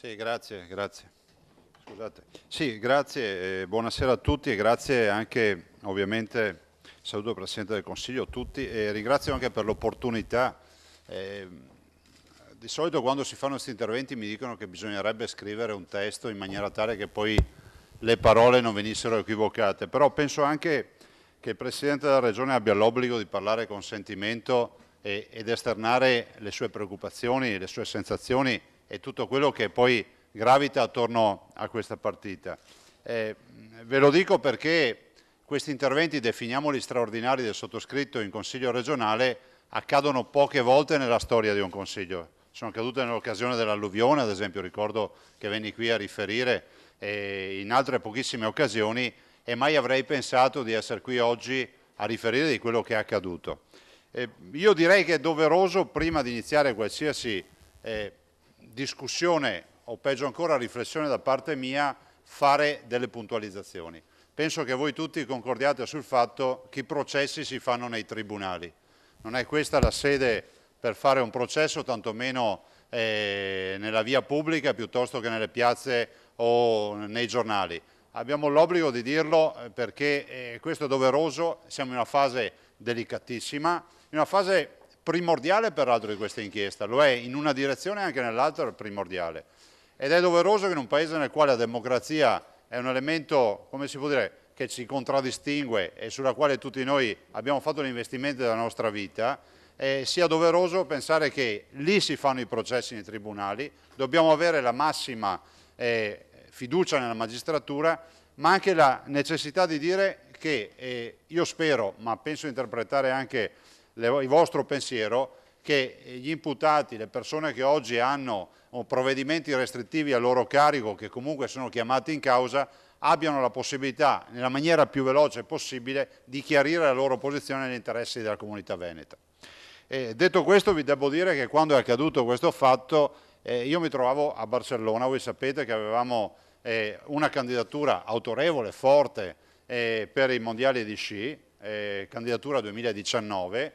Sì, grazie. Scusate. Sì, grazie, buonasera a tutti e grazie anche, ovviamente, saluto il Presidente del Consiglio, tutti, e ringrazio anche per l'opportunità. Di solito quando si fanno questi interventi mi dicono che bisognerebbe scrivere un testo in maniera tale che poi le parole non venissero equivocate, però penso anche che il Presidente della Regione abbia l'obbligo di parlare con sentimento ed esternare le sue preoccupazioni, le sue sensazioni e tutto quello che poi gravita attorno a questa partita. Ve lo dico perché questi interventi, definiamoli straordinari, del sottoscritto in Consiglio regionale, accadono poche volte nella storia di un Consiglio. Sono accadute nell'occasione dell'alluvione, ad esempio, ricordo che venni qui a riferire, in altre pochissime occasioni, e mai avrei pensato di essere qui oggi a riferire di quello che è accaduto. Io direi che è doveroso, prima di iniziare qualsiasi discussione o peggio ancora riflessione da parte mia, fare delle puntualizzazioni. Penso che voi tutti concordiate sul fatto che i processi si fanno nei tribunali. Non è questa la sede per fare un processo, tantomeno nella via pubblica piuttosto che nelle piazze o nei giornali. Abbiamo l'obbligo di dirlo perché questo è doveroso, siamo in una fase delicatissima, in una fase primordiale peraltro di questa inchiesta, lo è in una direzione e anche nell'altra primordiale. Ed è doveroso che in un paese nel quale la democrazia è un elemento, come si può dire, che ci contraddistingue e sulla quale tutti noi abbiamo fatto l'investimento della nostra vita, sia doveroso pensare che lì si fanno i processi nei tribunali, dobbiamo avere la massima fiducia nella magistratura, ma anche la necessità di dire che io spero, ma penso di interpretare anche il vostro pensiero, che gli imputati, le persone che oggi hanno provvedimenti restrittivi a loro carico, che comunque sono chiamati in causa, abbiano la possibilità, nella maniera più veloce possibile, di chiarire la loro posizione negli interessi della comunità veneta. Detto questo, vi devo dire che quando è accaduto questo fatto, io mi trovavo a Barcellona. Voi sapete che avevamo una candidatura autorevole, forte, per i mondiali di sci, candidatura 2019,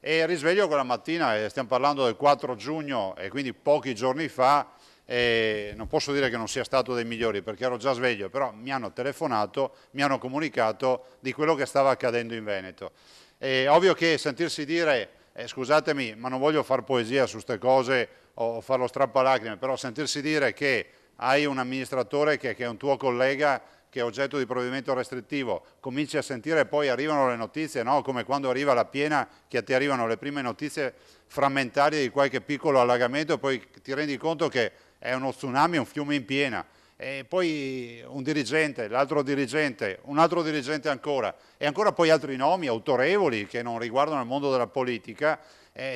e risveglio quella mattina, stiamo parlando del 4 giugno e quindi pochi giorni fa, non posso dire che non sia stato dei migliori perché ero già sveglio, però mi hanno telefonato, mi hanno comunicato di quello che stava accadendo in Veneto. È ovvio che sentirsi dire, scusatemi, ma non voglio fare poesia su queste cose o farlo strappalacrime, però sentirsi dire che hai un amministratore che è un tuo collega che è oggetto di provvedimento restrittivo, cominci a sentire e poi arrivano le notizie, no? Come quando arriva la piena, che ti arrivano le prime notizie frammentarie di qualche piccolo allagamento e poi ti rendi conto che è uno tsunami, un fiume in piena. E poi un dirigente, l'altro dirigente, un altro dirigente ancora, e ancora poi altri nomi autorevoli che non riguardano il mondo della politica,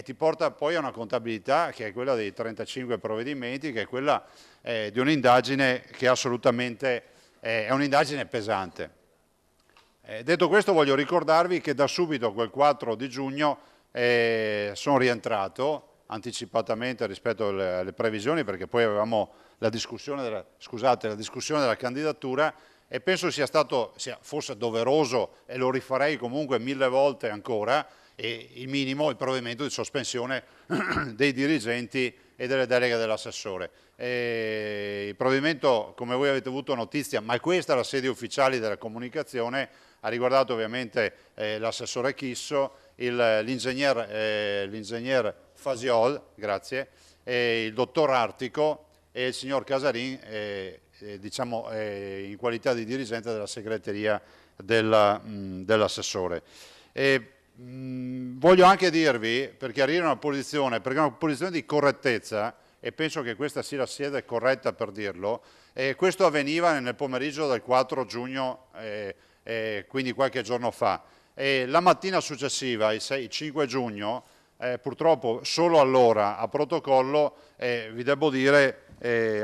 ti porta poi a una contabilità che è quella dei 35 provvedimenti, che è quella di un'indagine che assolutamente è un'indagine pesante. Detto questo, voglio ricordarvi che da subito, quel 4 di giugno, sono rientrato anticipatamente rispetto alle previsioni, perché poi avevamo la discussione della candidatura, e penso sia fosse doveroso, e lo rifarei comunque 1000 volte ancora, il minimo, il provvedimento di sospensione dei dirigenti e delle deleghe dell'assessore. Il provvedimento, come voi avete avuto notizia, ma è questa la sede ufficiale della comunicazione, ha riguardato ovviamente l'assessore Chisso, l'ingegner Fasiol, grazie, il dottor Artico e il signor Casarin, diciamo, in qualità di dirigente della segreteria dell'assessore. Voglio anche dirvi, perché arriva una posizione di correttezza, e penso che questa sia la sede corretta per dirlo, questo avveniva nel pomeriggio del 4 giugno, quindi qualche giorno fa. La mattina successiva, il 5 giugno, purtroppo solo allora a protocollo, vi devo dire,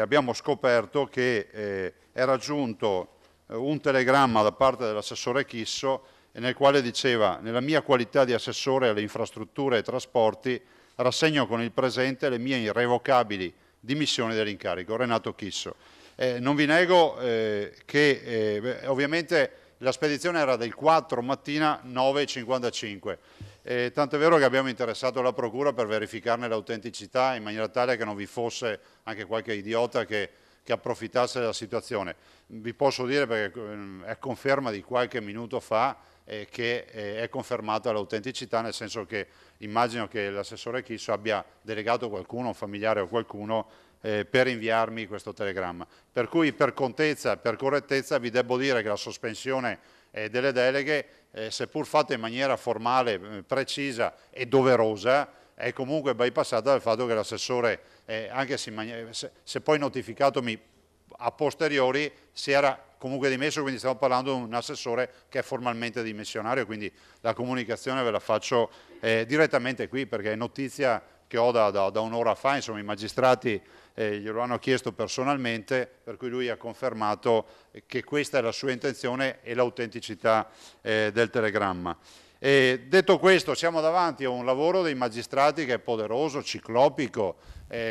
abbiamo scoperto che era giunto un telegramma da parte dell'assessore Chisso nel quale diceva: nella mia qualità di assessore alle infrastrutture e trasporti rassegno con il presente le mie irrevocabili dimissioni dell'incarico. Renato Chisso. Non vi nego che ovviamente la spedizione era del 4 mattina 9:55. Tant'è vero che abbiamo interessato la Procura per verificarne l'autenticità in maniera tale che non vi fosse anche qualche idiota che approfittasse della situazione. Vi posso dire, perché è conferma di qualche minuto fa, che è confermata l'autenticità, nel senso che immagino che l'assessore Chisso abbia delegato qualcuno, un familiare o qualcuno, per inviarmi questo telegramma. Per cui per contezza, per correttezza vi devo dire che la sospensione delle deleghe, seppur fatta in maniera formale, precisa e doverosa, è comunque bypassata dal fatto che l'assessore, anche se poi notificatomi a posteriori, si era comunque dimesso, quindi stiamo parlando di un assessore che è formalmente dimissionario, quindi la comunicazione ve la faccio direttamente qui, perché è notizia che ho da un'ora fa, insomma i magistrati glielo hanno chiesto personalmente, per cui lui ha confermato che questa è la sua intenzione e l'autenticità del telegramma. Detto questo, siamo davanti a un lavoro dei magistrati che è poderoso, ciclopico,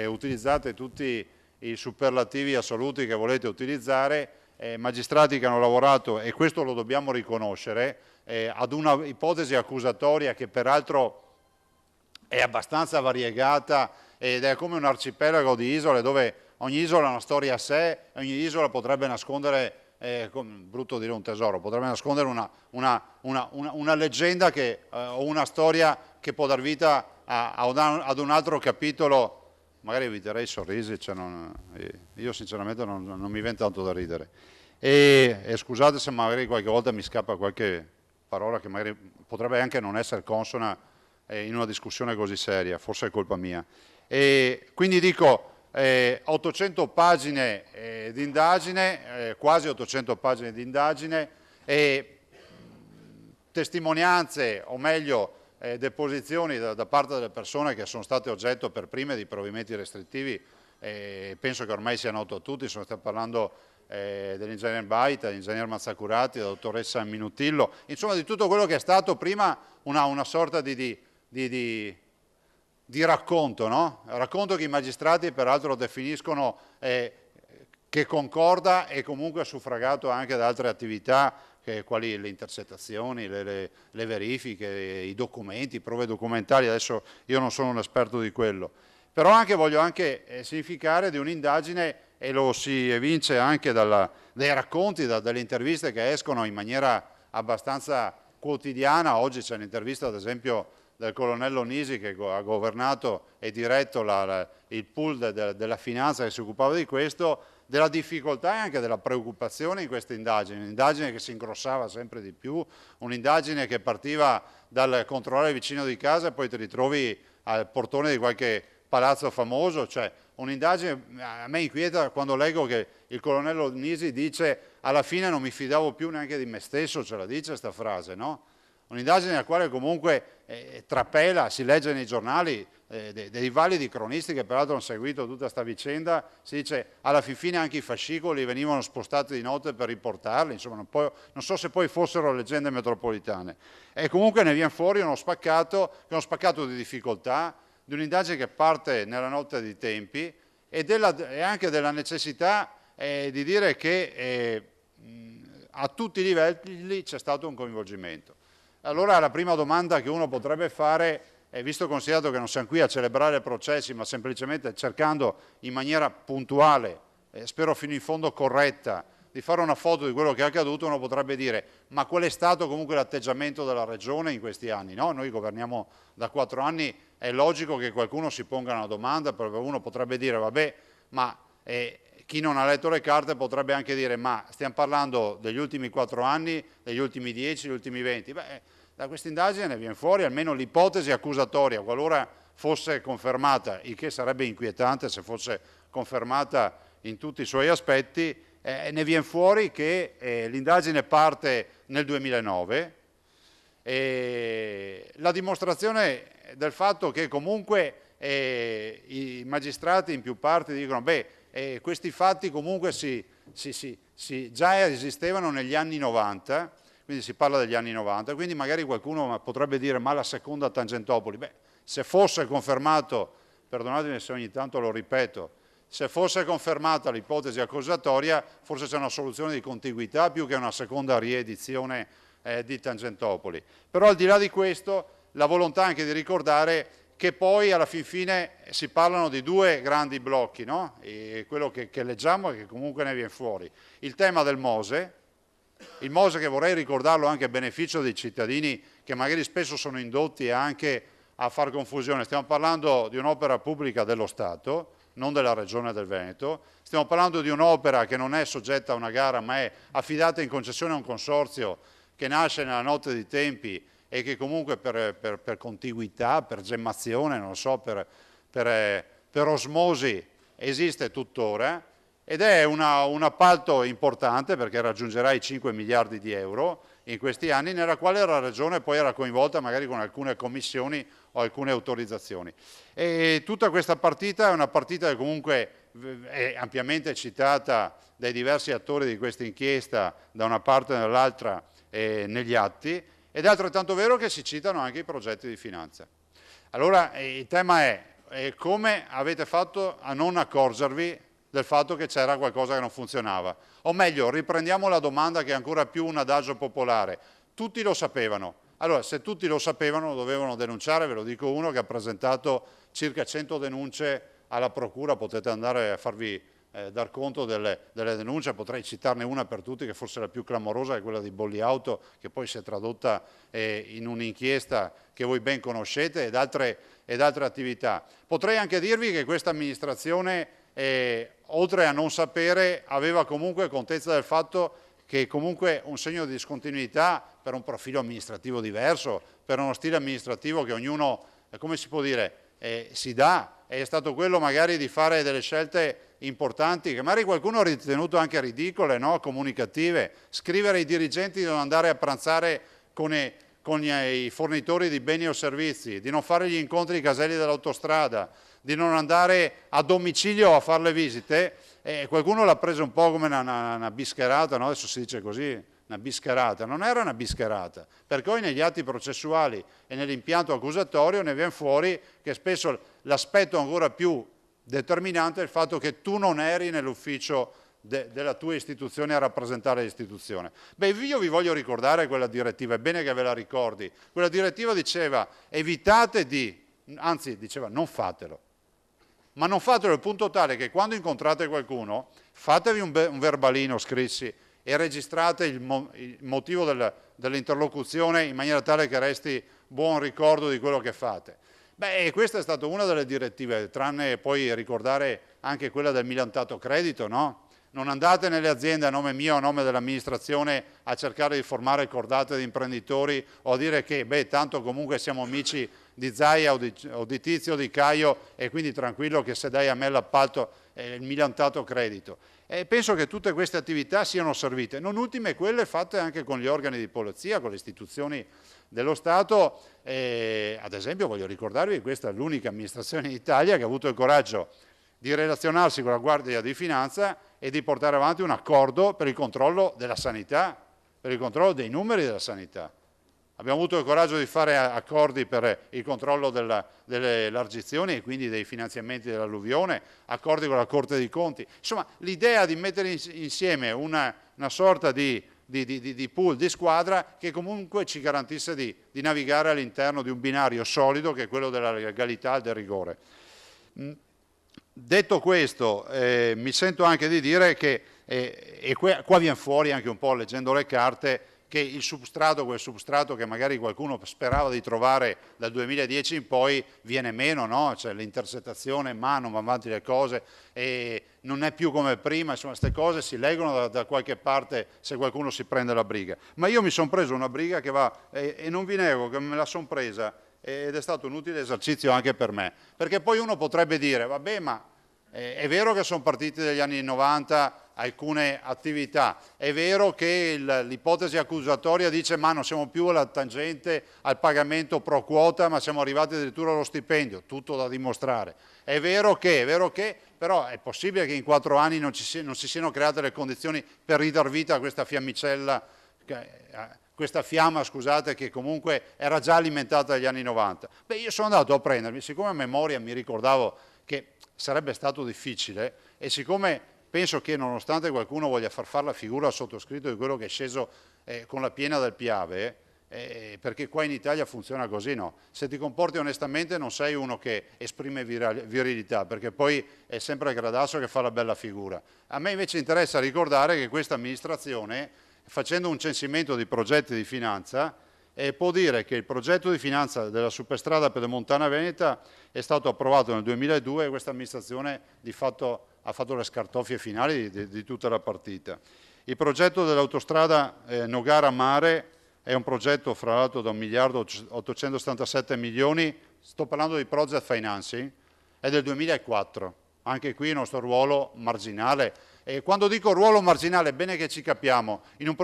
utilizzate tutti i superlativi assoluti che volete utilizzare, magistrati che hanno lavorato, e questo lo dobbiamo riconoscere, ad una ipotesi accusatoria che peraltro è abbastanza variegata ed è come un arcipelago di isole dove ogni isola ha una storia a sé e ogni isola potrebbe nascondere, brutto dire un tesoro, potrebbe nascondere una leggenda o una storia che può dar vita ad un altro capitolo. Magari eviterei i sorrisi, cioè io sinceramente non mi viene tanto da ridere. E scusate se magari qualche volta mi scappa qualche parola che magari potrebbe anche non essere consona in una discussione così seria, forse è colpa mia. Quindi dico, 800 pagine di indagine, quasi 800 pagine di indagine, testimonianze, o meglio deposizioni da parte delle persone che sono state oggetto per prime di provvedimenti restrittivi, penso che ormai sia noto a tutti, stiamo parlando dell'ingegner Baita, dell'ingegner Mazzacurati, della dottoressa Minutillo, insomma di tutto quello che è stato prima una sorta di racconto, no? Racconto che i magistrati peraltro definiscono che concorda e comunque suffragato anche da altre attività quali le intercettazioni, le verifiche, i documenti, prove documentali. Adesso io non sono un esperto di quello, però voglio anche significare di un'indagine, e lo si evince anche dai racconti, dalle interviste che escono in maniera abbastanza quotidiana. Oggi c'è un'intervista ad esempio del colonnello Nisi, che ha governato e diretto il pool della finanza che si occupava di questo, della difficoltà e anche della preoccupazione in questa indagine, un'indagine che si ingrossava sempre di più, un'indagine che partiva dal controllore vicino di casa e poi ti ritrovi al portone di qualche palazzo famoso, cioè un'indagine. A me inquieta quando leggo che il colonnello Nisi dice: alla fine non mi fidavo più neanche di me stesso, ce la dice questa frase, no? Un'indagine nella quale comunque trapela, si legge nei giornali, dei validi cronisti che peraltro hanno seguito tutta questa vicenda, si dice alla fine anche i fascicoli venivano spostati di notte per riportarli, insomma non so se poi fossero leggende metropolitane. E comunque ne viene fuori uno spaccato di difficoltà, di un'indagine che parte nella notte dei tempi e anche della necessità di dire che a tutti i livelli c'è stato un coinvolgimento. Allora la prima domanda che uno potrebbe fare, visto considerato che non siamo qui a celebrare processi, ma semplicemente cercando in maniera puntuale, spero fino in fondo corretta, di fare una foto di quello che è accaduto, uno potrebbe dire: ma qual è stato comunque l'atteggiamento della Regione in questi anni? No? Noi governiamo da 4 anni, è logico che qualcuno si ponga una domanda, perché uno potrebbe dire: vabbè, ma chi non ha letto le carte potrebbe anche dire: ma stiamo parlando degli ultimi 4 anni, degli ultimi 10, degli ultimi 20? Beh, da questa indagine viene fuori almeno l'ipotesi accusatoria, qualora fosse confermata, il che sarebbe inquietante se fosse confermata in tutti i suoi aspetti, ne viene fuori che l'indagine parte nel 2009, la dimostrazione del fatto che comunque i magistrati in più parti dicono: beh, questi fatti comunque già esistevano negli anni 90, quindi si parla degli anni 90, quindi magari qualcuno potrebbe dire: ma la seconda Tangentopoli? Beh, se fosse confermato, perdonatemi se ogni tanto lo ripeto, se fosse confermata l'ipotesi accusatoria, forse c'è una soluzione di contiguità più che una seconda riedizione di Tangentopoli. Però al di là di questo la volontà anche di ricordare che poi alla fin fine si parlano di due grandi blocchi, no? E quello che leggiamo e che comunque ne viene fuori. Il tema del Mose, il Mose che vorrei ricordarlo anche a beneficio dei cittadini che magari spesso sono indotti anche a far confusione. Stiamo parlando di un'opera pubblica dello Stato, non della Regione del Veneto. Stiamo parlando di un'opera che non è soggetta a una gara, ma è affidata in concessione a un consorzio che nasce nella notte dei tempi e che comunque per contiguità, per gemmazione, non so, per osmosi esiste tuttora, ed è un appalto importante perché raggiungerà i 5 miliardi di euro in questi anni, nella quale la Regione poi era coinvolta magari con alcune commissioni o alcune autorizzazioni. E tutta questa partita è una partita che comunque è ampiamente citata dai diversi attori di questa inchiesta da una parte e dall'altra negli atti, ed è altrettanto vero che si citano anche i progetti di finanza. Allora il tema è come avete fatto a non accorgervi del fatto che c'era qualcosa che non funzionava. O meglio, riprendiamo la domanda che è ancora più un adagio popolare. Tutti lo sapevano. Allora, se tutti lo sapevano, lo dovevano denunciare. Ve lo dico uno che ha presentato circa 100 denunce alla procura, potete andare a farvi dar conto delle denunce, potrei citarne una per tutti che forse è la più clamorosa, è quella di Bolli Auto, che poi si è tradotta in un'inchiesta che voi ben conoscete, ed altre attività. Potrei anche dirvi che questa amministrazione, oltre a non sapere, aveva comunque contezza del fatto che comunque un segno di discontinuità per un profilo amministrativo diverso, per uno stile amministrativo che ognuno, come si può dire, si dà, è stato quello magari di fare delle scelte importanti che magari qualcuno ha ritenuto anche ridicole, no? Comunicative, scrivere ai dirigenti di non andare a pranzare con i fornitori di beni o servizi, di non fare gli incontri ai caselli dell'autostrada, di non andare a domicilio a fare le visite, qualcuno l'ha preso un po' come una bischerata, no? Adesso si dice così, una bischerata. Non era una bischerata, perché poi negli atti processuali e nell'impianto accusatorio ne viene fuori che spesso l'aspetto ancora più determinante è il fatto che tu non eri nell'ufficio della tua istituzione a rappresentare l'istituzione. Beh, io vi voglio ricordare quella direttiva, è bene che ve la ricordi. Quella direttiva diceva evitate anzi diceva non fatelo. Ma non fatelo al punto tale che quando incontrate qualcuno fatevi un verbalino scrissi e registrate il motivo dell'interlocuzione in maniera tale che resti buon ricordo di quello che fate. Beh, questa è stata una delle direttive, tranne poi ricordare anche quella del milantato credito, no? Non andate nelle aziende a nome mio o a nome dell'amministrazione a cercare di formare cordate di imprenditori o a dire che, beh, tanto comunque siamo amici di Zaia o di Tizio o di Caio e quindi tranquillo che se dai a me l'appalto il milantato credito. E penso che tutte queste attività siano servite, non ultime quelle fatte anche con gli organi di polizia, con le istituzioni dello Stato. Ad esempio voglio ricordarvi che questa è l'unica amministrazione in Italia che ha avuto il coraggio di relazionarsi con la Guardia di Finanza e di portare avanti un accordo per il controllo della sanità, per il controllo dei numeri della sanità. Abbiamo avuto il coraggio di fare accordi per il controllo delle elargizioni e quindi dei finanziamenti dell'alluvione, accordi con la Corte dei Conti. Insomma, l'idea di mettere insieme una sorta di pool, di squadra che comunque ci garantisse di navigare all'interno di un binario solido che è quello della legalità e del rigore. Detto questo, mi sento anche di dire che, e qua viene fuori anche un po' leggendo le carte, che il substrato, quel substrato che magari qualcuno sperava di trovare dal 2010 in poi viene meno, no? Cioè l'intercettazione, non va avanti le cose e non è più come prima, insomma queste cose si leggono da qualche parte se qualcuno si prende la briga. Ma io mi sono preso una briga che va, e non vi nego che me la sono presa, ed è stato un utile esercizio anche per me, perché poi uno potrebbe dire, vabbè ma è vero che sono partiti dagli anni 90 alcune attività, è vero che l'ipotesi accusatoria dice ma non siamo più alla tangente al pagamento pro quota ma siamo arrivati addirittura allo stipendio, tutto da dimostrare. È vero che, però è possibile che in 4 anni non si siano create le condizioni per ridar vita a questa fiammicella, questa fiamma, scusate, che comunque era già alimentata dagli anni 90. Beh, io sono andato a prendermi, siccome a memoria mi ricordavo che sarebbe stato difficile e siccome penso che nonostante qualcuno voglia far fare la figura al sottoscritto di quello che è sceso con la piena del Piave, perché qua in Italia funziona così, no? Se ti comporti onestamente non sei uno che esprime virilità, perché poi è sempre il gradasso che fa la bella figura. A me invece interessa ricordare che questa amministrazione, facendo un censimento di progetti di finanza, può dire che il progetto di finanza della superstrada Pedemontana Veneta è stato approvato nel 2002 e questa amministrazione di fatto ha fatto le scartoffie finali di tutta la partita. Il progetto dell'autostrada Nogara-Mare è un progetto fra l'altro da 1.877.000.000, sto parlando di project financing, è del 2004, anche qui il nostro ruolo marginale. E quando dico ruolo marginale è bene che ci capiamo, in un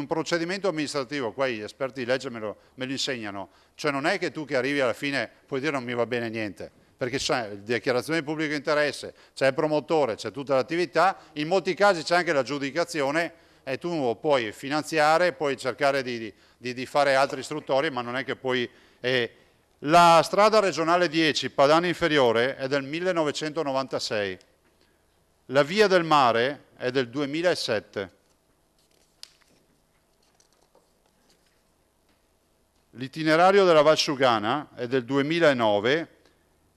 procedimento amministrativo, qua gli esperti di legge me lo insegnano, cioè non è che tu che arrivi alla fine puoi dire non mi va bene niente, perché c'è dichiarazione di pubblico interesse, c'è il promotore, c'è tutta l'attività, in molti casi c'è anche l'aggiudicazione e tu puoi finanziare, puoi cercare di fare altre istruttorie, ma non è che puoi... La strada regionale 10, Padana Inferiore, è del 1996, la Via del Mare è del 2007, l'itinerario della Valsugana è del 2009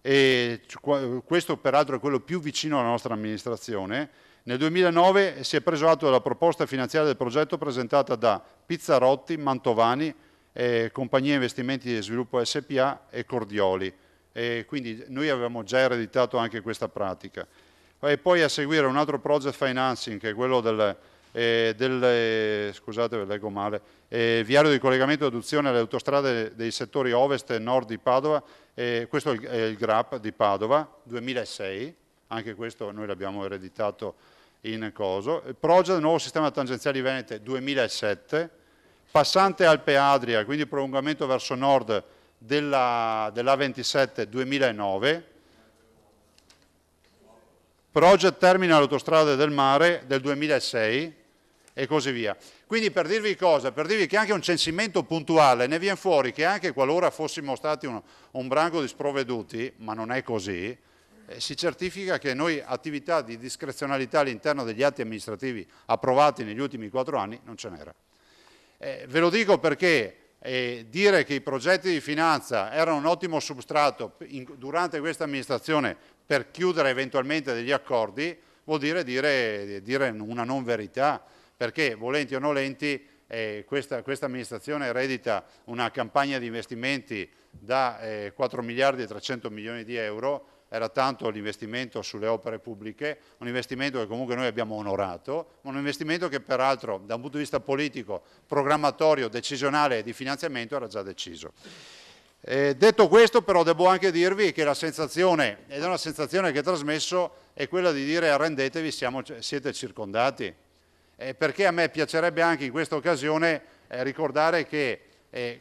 e questo peraltro è quello più vicino alla nostra amministrazione. Nel 2009 si è preso atto della proposta finanziaria del progetto presentata da Pizzarotti, Mantovani, Compagnia Investimenti e Sviluppo SPA e Cordioli. Quindi noi avevamo già ereditato anche questa pratica. E poi a seguire un altro project financing che è quello scusate, leggo male, viario di collegamento e adduzione alle autostrade dei settori ovest e nord di Padova, questo è il GRAP di Padova, 2006, anche questo noi l'abbiamo ereditato in coso. Il project nuovo sistema tangenziali venete 2007, passante Alpe Adria, quindi prolungamento verso nord dell'A27 2009, Project Terminal Autostrade del Mare del 2006 e così via. Quindi per dirvi cosa? Per dirvi che anche un censimento puntuale ne viene fuori che anche qualora fossimo stati un branco di sprovveduti, ma non è così, si certifica che noi attività di discrezionalità all'interno degli atti amministrativi approvati negli ultimi 4 anni non ce n'era. Ve lo dico perché dire che i progetti di finanza erano un ottimo substrato durante questa amministrazione per chiudere eventualmente degli accordi vuol dire una non verità, perché volenti o nolenti questa amministrazione eredita una campagna di investimenti da 4 miliardi e 300 milioni di euro, era tanto l'investimento sulle opere pubbliche, un investimento che comunque noi abbiamo onorato, ma un investimento che peraltro da un punto di vista politico, programmatorio, decisionale e di finanziamento era già deciso. Detto questo però devo anche dirvi che la sensazione, ed è una sensazione che ho trasmesso, è quella di dire arrendetevi, siete circondati. Perché a me piacerebbe anche in questa occasione ricordare che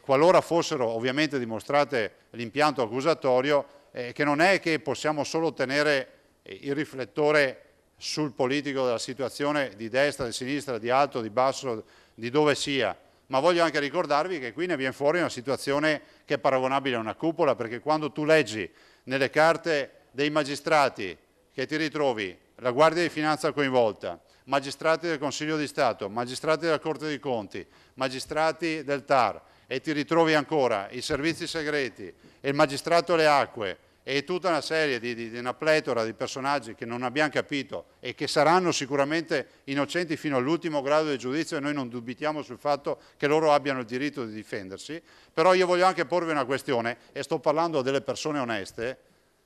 qualora fossero ovviamente dimostrate l'impianto accusatorio, che non è che possiamo solo tenere il riflettore sul politico della situazione di destra, di sinistra, di alto, di basso, di dove sia, ma voglio anche ricordarvi che qui ne viene fuori una situazione che è paragonabile a una cupola, perché quando tu leggi nelle carte dei magistrati che ti ritrovi la Guardia di Finanza coinvolta, magistrati del Consiglio di Stato, magistrati della Corte dei Conti, magistrati del TAR, e ti ritrovi ancora i servizi segreti e il magistrato alle acque e tutta una serie di una pletora di personaggi che non abbiamo capito e che saranno sicuramente innocenti fino all'ultimo grado di giudizio, e noi non dubitiamo sul fatto che loro abbiano il diritto di difendersi. Però io voglio anche porvi una questione, e sto parlando delle persone oneste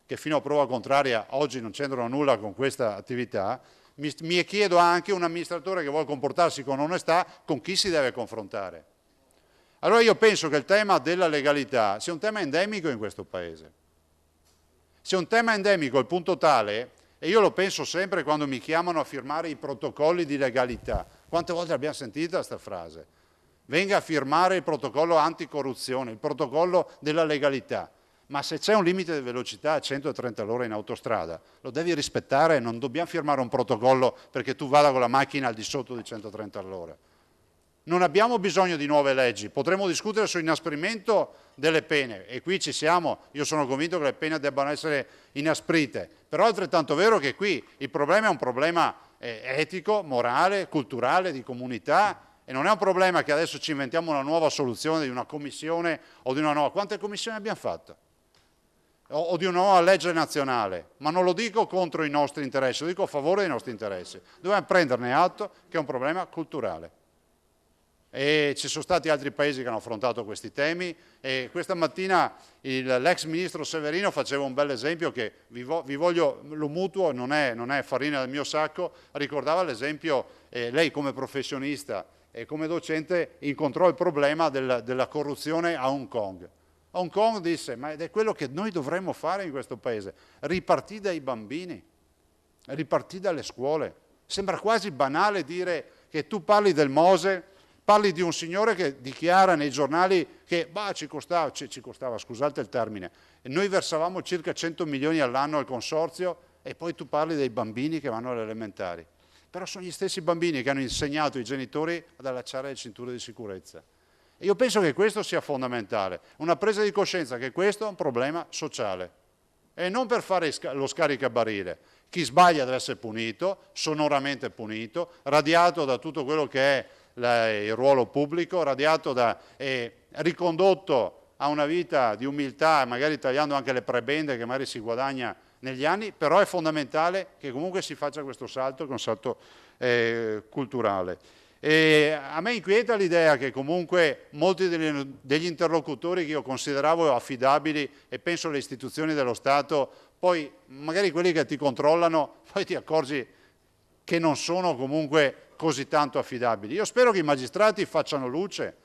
che fino a prova contraria oggi non c'entrano nulla con questa attività. Mi chiedo anche un amministratore che vuole comportarsi con onestà con chi si deve confrontare. Allora io penso che il tema della legalità sia un tema endemico in questo Paese. Sia un tema endemico al punto tale, e io lo penso sempre quando mi chiamano a firmare i protocolli di legalità. Quante volte abbiamo sentito questa frase? Venga a firmare il protocollo anticorruzione, il protocollo della legalità. Ma se c'è un limite di velocità a 130 all'ora in autostrada, lo devi rispettare, non dobbiamo firmare un protocollo perché tu vada con la macchina al di sotto di 130 all'ora. Non abbiamo bisogno di nuove leggi, potremmo discutere su inasprimento delle pene e qui ci siamo, io sono convinto che le pene debbano essere inasprite, però è altrettanto vero che qui il problema è un problema etico, morale, culturale, di comunità, E non è un problema che adesso ci inventiamo una nuova soluzione di una commissione o di una nuova... Quante commissioni abbiamo fatto? O di una nuova legge nazionale, ma non lo dico contro i nostri interessi, lo dico a favore dei nostri interessi. Dobbiamo prenderne atto che è un problema culturale. E ci sono stati altri paesi che hanno affrontato questi temi e questa mattina l'ex ministro Severino faceva un bel esempio che lo mutuo, non è farina del mio sacco, ricordava l'esempio, lei come professionista e come docente incontrò il problema della corruzione a Hong Kong. Hong Kong disse, ma è quello che noi dovremmo fare in questo paese, ripartì dai bambini, ripartì dalle scuole. Sembra quasi banale dire che tu parli del Mose, parli di un signore che dichiara nei giornali che ci costava, scusate il termine, noi versavamo circa 100 milioni all'anno al consorzio e poi tu parli dei bambini che vanno alle elementari. Però sono gli stessi bambini che hanno insegnato i genitori ad allacciare le cinture di sicurezza. E io penso che questo sia fondamentale, una presa di coscienza che questo è un problema sociale e non per fare lo scaricabarile. Chi sbaglia deve essere punito, sonoramente punito, radiato da tutto quello che è il ruolo pubblico, ricondotto a una vita di umiltà, magari tagliando anche le prebende che magari si guadagna negli anni, però è fondamentale che comunque si faccia questo salto, che è un salto culturale. E a me inquieta l'idea che comunque molti degli interlocutori che io consideravo affidabili e penso alle istituzioni dello Stato, poi magari quelli che ti controllano, poi ti accorgi che non sono comunque così tanto affidabili. Io spero che i magistrati facciano luce,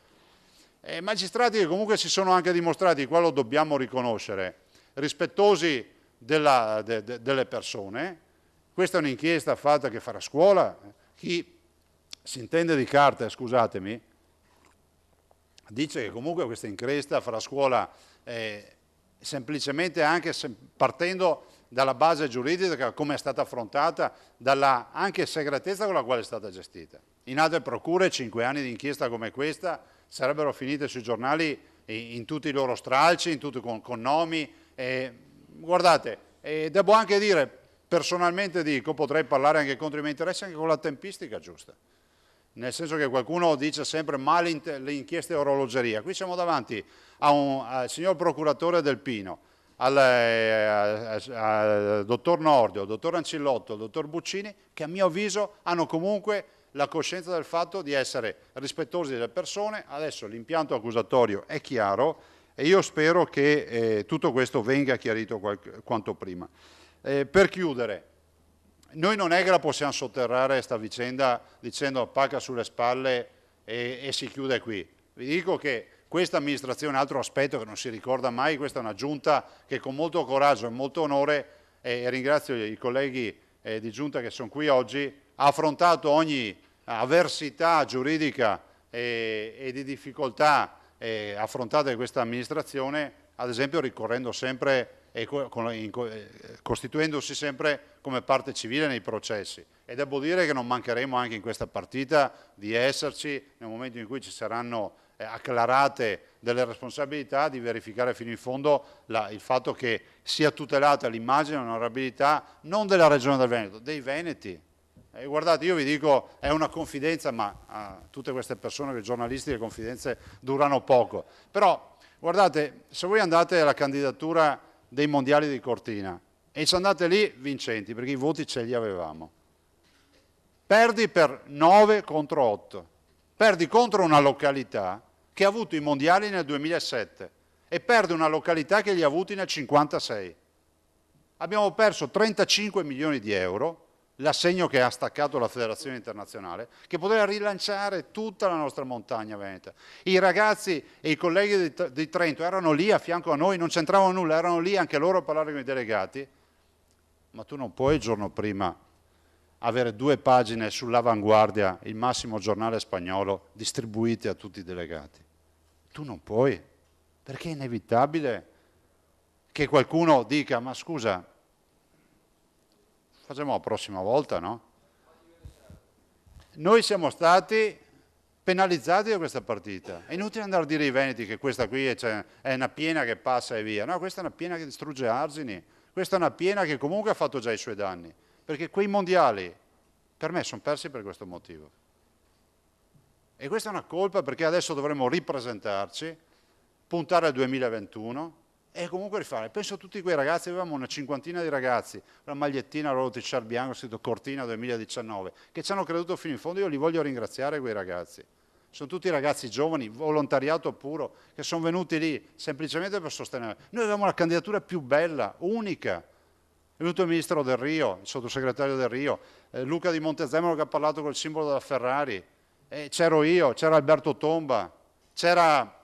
magistrati che comunque si sono anche dimostrati, qua lo dobbiamo riconoscere, rispettosi delle persone. Questa è un'inchiesta fatta che farà scuola, chi si intende di carte, scusatemi, dice che comunque questa inchiesta farà scuola semplicemente anche partendo dalla base giuridica, come è stata affrontata, dalla anche segretezza con la quale è stata gestita. In altre procure 5 anni di inchiesta come questa sarebbero finite sui giornali in tutti i loro stralci, con nomi. Guardate, devo anche dire, personalmente dico, potrei parlare anche contro i miei interessi, anche con la tempistica giusta. Nel senso che qualcuno dice sempre le inchieste a orologeria. Qui siamo davanti al signor procuratore Del Pino, al dottor Nordio, al dottor Ancillotto, al dottor Buccini, che a mio avviso hanno comunque la coscienza del fatto di essere rispettosi delle persone. Adesso l'impianto accusatorio è chiaro e io spero che tutto questo venga chiarito quanto prima. Per chiudere, noi non è che la possiamo sotterrare questa vicenda dicendo pacca sulle spalle e si chiude qui. Vi dico che questa amministrazione, altro aspetto che non si ricorda mai, questa è una giunta che con molto coraggio e molto onore, e ringrazio i colleghi di giunta che sono qui oggi, ha affrontato ogni avversità giuridica e di difficoltà affrontate da questa amministrazione, ad esempio ricorrendo sempre e costituendosi sempre come parte civile nei processi. E devo dire che non mancheremo anche in questa partita di esserci nel momento in cui ci saranno acclarate delle responsabilità, di verificare fino in fondo il fatto che sia tutelata l'immagine e l'onorabilità non della Regione del Veneto, dei veneti. Guardate, io vi dico, è una confidenza, ma a tutte queste persone, che giornalisti, le confidenze durano poco. Però, guardate, se voi andate alla candidatura dei mondiali di Cortina e ci andate lì vincenti, perché i voti ce li avevamo, perdi per 9 contro 8, perdi contro una località che ha avuto i mondiali nel 2007 e perde una località che li ha avuti nel 1956. Abbiamo perso 35 milioni di euro, l'assegno che ha staccato la Federazione Internazionale, che poteva rilanciare tutta la nostra montagna veneta. I ragazzi e i colleghi di Trento erano lì a fianco a noi, non c'entravano nulla, erano lì anche loro a parlare con i delegati, ma tu non puoi il giorno prima avere 2 pagine sull'Avanguardia, il massimo giornale spagnolo, distribuite a tutti i delegati. Tu non puoi, perché è inevitabile che qualcuno dica, ma scusa, facciamo la prossima volta, no? Noi siamo stati penalizzati da questa partita. È inutile andare a dire ai veneti che questa qui è una piena che passa e via. No, questa è una piena che distrugge Arzini. Questa è una piena che comunque ha fatto già i suoi danni. Perché quei mondiali, per me, sono persi per questo motivo. E questa è una colpa perché adesso dovremmo ripresentarci, puntare al 2021 e comunque rifare. Penso a tutti quei ragazzi, avevamo una cinquantina di ragazzi, una magliettina, la loro t-shirt bianco, scritto Cortina 2019, che ci hanno creduto fino in fondo. Io li voglio ringraziare quei ragazzi. Sono tutti ragazzi giovani, volontariato puro, che sono venuti lì semplicemente per sostenere. Noi avevamo la candidatura più bella, unica. È venuto il ministro Del Rio, il sottosegretario Del Rio, Luca di Montezemolo che ha parlato col simbolo della Ferrari, c'ero io, c'era Alberto Tomba, c'era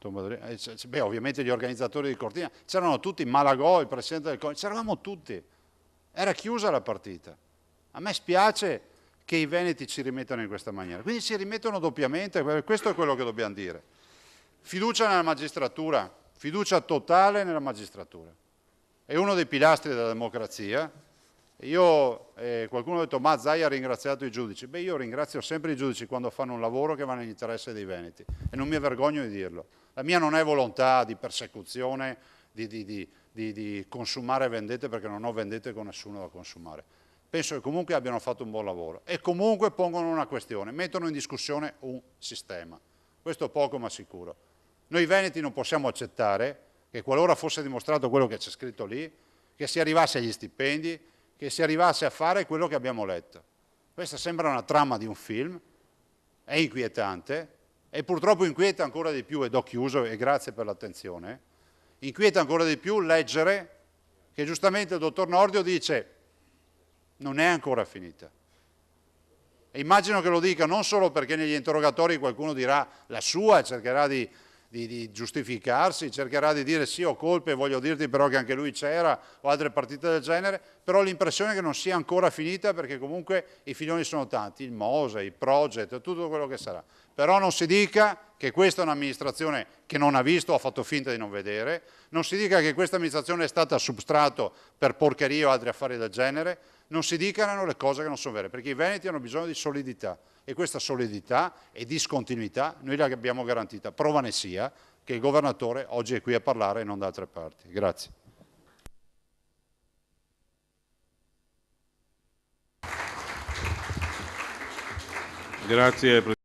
ovviamente gli organizzatori di Cortina, c'erano tutti, Malagò, il presidente del Consiglio, c'eravamo tutti, era chiusa la partita. A me spiace che i veneti ci rimettano in questa maniera, quindi ci rimettono doppiamente, questo è quello che dobbiamo dire. Fiducia nella magistratura, fiducia totale nella magistratura, è uno dei pilastri della democrazia. Qualcuno ha detto ma Zaia ha ringraziato i giudici. Beh, io ringrazio sempre i giudici quando fanno un lavoro che va nell'interesse dei veneti e non mi vergogno di dirlo. La mia non è volontà di persecuzione, di consumare vendette, perché non ho vendette con nessuno da consumare. Penso che comunque abbiano fatto un buon lavoro e comunque pongono una questione, mettono in discussione un sistema. Questo poco ma sicuro. Noi veneti non possiamo accettare che qualora fosse dimostrato quello che c'è scritto lì, che si arrivasse agli stipendi, che si arrivasse a fare quello che abbiamo letto. Questa sembra una trama di un film, è inquietante e purtroppo inquieta ancora di più, ed ho chiuso e grazie per l'attenzione, inquieta ancora di più leggere che giustamente il dottor Nordio dice non è ancora finita. E immagino che lo dica non solo perché negli interrogatori qualcuno dirà la sua e cercherà di giustificarsi, cercherà di dire sì ho colpe, voglio dirti però che anche lui c'era o altre partite del genere, però l'impressione è che non sia ancora finita perché comunque i filoni sono tanti, il MOSE, il Project, tutto quello che sarà. Però non si dica che questa è un'amministrazione che non ha visto, ha fatto finta di non vedere, non si dica che questa amministrazione è stata substrato per porcherie o altri affari del genere, non si dicano le cose che non sono vere, perché i veneti hanno bisogno di solidità e questa solidità e discontinuità noi l'abbiamo garantita. Prova ne sia che il governatore oggi è qui a parlare e non da altre parti. Grazie. Grazie.